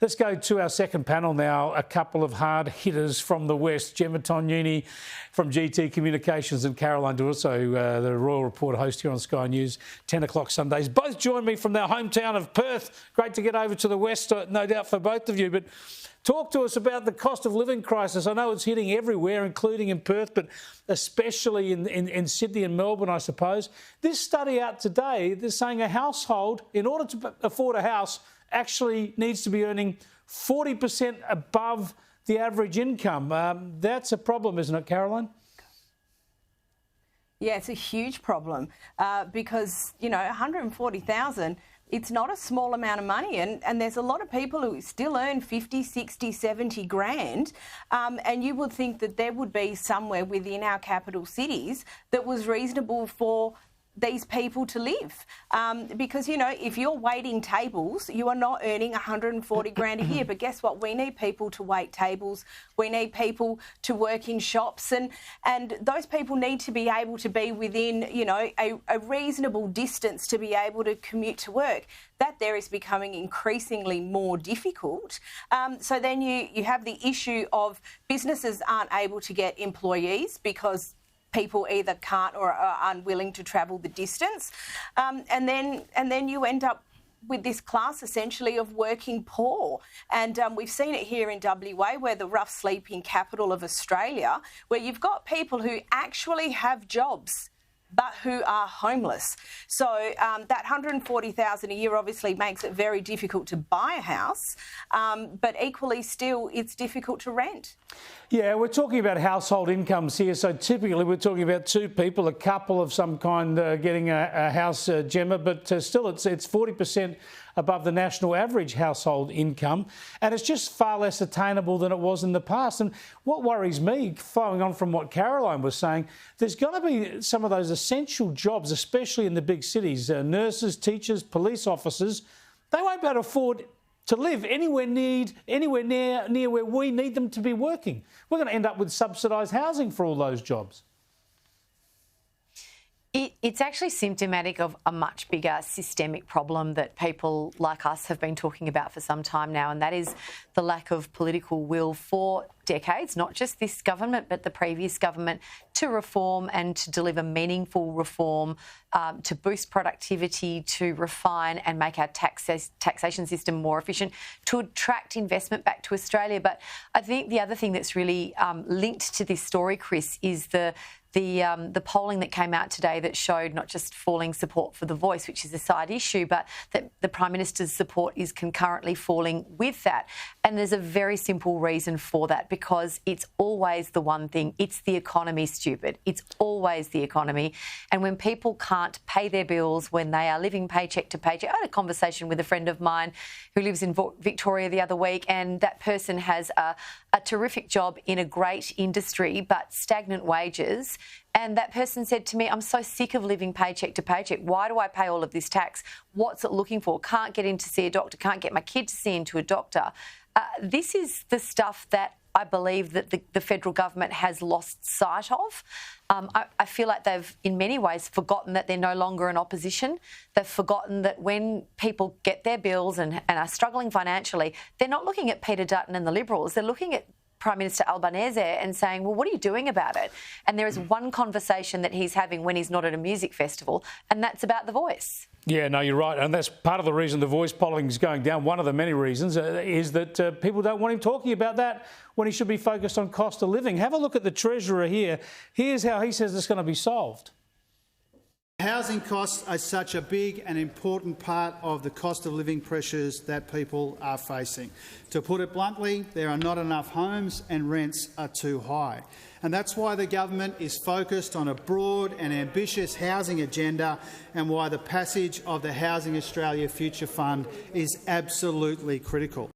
Let's go to our second panel now. A couple of hard hitters from the West. Gemma Tognini from GT Communications and Caroline Russo, the Royal Report host here on Sky News, 10 o'clock Sundays. Both join me from their hometown of Perth. Great to get over to the West, no doubt for both of you. But talk to us about the cost of living crisis. I know it's hitting everywhere, including in Perth, but especially in Sydney and Melbourne, I suppose. This study out today, they're saying a household, in order to afford a house, actually needs to be earning 40% above the average income. That's a problem, isn't it, Caroline? Yeah, it's a huge problem because, you know, 140,000, it's not a small amount of money, and there's a lot of people who still earn 50, 60, 70 grand, and you would think that there would be somewhere within our capital cities that was reasonable for these people to live. Because, you know, if you're waiting tables, you are not earning 140 grand a year. But guess what? We need people to wait tables. We need people to work in shops. And those people need to be able to be within, you know, a reasonable distance to be able to commute to work. That there is becoming increasingly more difficult. So then you have the issue of businesses aren't able to get employees because people either can't or are unwilling to travel the distance. And then you end up with this class essentially of working poor. And we've seen it here in WA, where the rough sleeping capital of Australia, where you've got people who actually have jobs but who are homeless. So that 140,000 a year obviously makes it very difficult to buy a house, but equally still it's difficult to rent. Yeah, we're talking about household incomes here. So typically we're talking about two people, a couple of some kind getting a house, Gemma, but still it's 40% above the national average household income. And it's just far less attainable than it was in the past. And what worries me, following on from what Caroline was saying, there's going to be some of those essential jobs, especially in the big cities, nurses, teachers, police officers, they won't be able to afford to live anywhere near where we need them to be working. We're going to end up with subsidised housing for all those jobs. It's actually symptomatic of a much bigger systemic problem that people like us have been talking about for some time now, and that is the lack of political will for decades, not just this government but the previous government, to reform and to deliver meaningful reform, to boost productivity, to refine and make our taxation system more efficient, to attract investment back to Australia. But I think the other thing that's really linked to this story, Chris, is the polling that came out today that showed not just falling support for The Voice, which is a side issue, but that the Prime Minister's support is concurrently falling with that. And there's a very simple reason for that, because it's always the one thing. It's the economy, stupid. It's always the economy. And when people can't pay their bills, when they are living paycheck to paycheck, I had a conversation with a friend of mine who lives in Victoria the other week, and that person has a terrific job in a great industry but stagnant wages. And that person said to me, I'm so sick of living paycheck to paycheck. Why do I pay all of this tax? What's it looking for? Can't get in to see a doctor, can't get my kid to see into a doctor. This is the stuff that I believe that the federal government has lost sight of. I feel like they've, in many ways, forgotten that they're no longer in opposition. They've forgotten that when people get their bills and are struggling financially, they're not looking at Peter Dutton and the Liberals. They're looking at Prime Minister Albanese and saying, well, what are you doing about it? And there is one conversation that he's having when he's not at a music festival, and that's about The Voice. Yeah, no, you're right. And that's part of the reason The Voice polling is going down. One of the many reasons is that people don't want him talking about that when he should be focused on cost of living. Have a look at the Treasurer here. Here's how he says it's going to be solved. Housing costs are such a big and important part of the cost of living pressures that people are facing. To put it bluntly, there are not enough homes and rents are too high. And that's why the government is focused on a broad and ambitious housing agenda, and why the passage of the Housing Australia Future Fund is absolutely critical.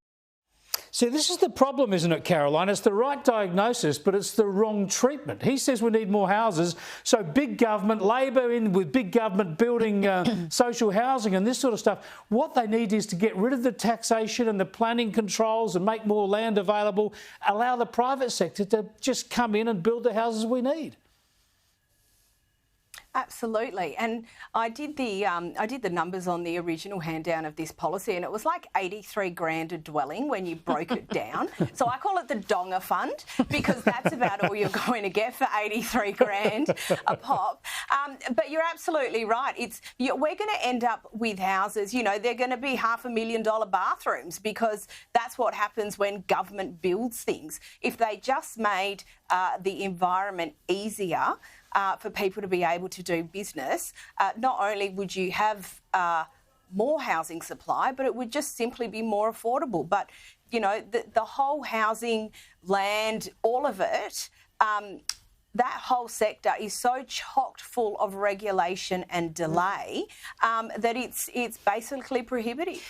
See, this is the problem, isn't it, Caroline? It's the right diagnosis, but it's the wrong treatment. He says we need more houses, so big government, Labor in with big government building social housing and this sort of stuff. What they need is to get rid of the taxation and the planning controls and make more land available, allow the private sector to just come in and build the houses we need. Absolutely, and I did the numbers on the original hand down of this policy, and it was like 83 grand a dwelling when you broke it down. So I call it the Donga Fund because that's about all you're going to get for 83 grand a pop. But you're absolutely right. We're going to end up with houses. You know, they're going to be $500,000 bathrooms because that's what happens when government builds things. If they just made the environment easier for people to be able to do business, not only would you have more housing supply, but it would just simply be more affordable. But, you know, the whole housing, land, all of it, that whole sector is so chocked full of regulation and delay that it's basically prohibitive.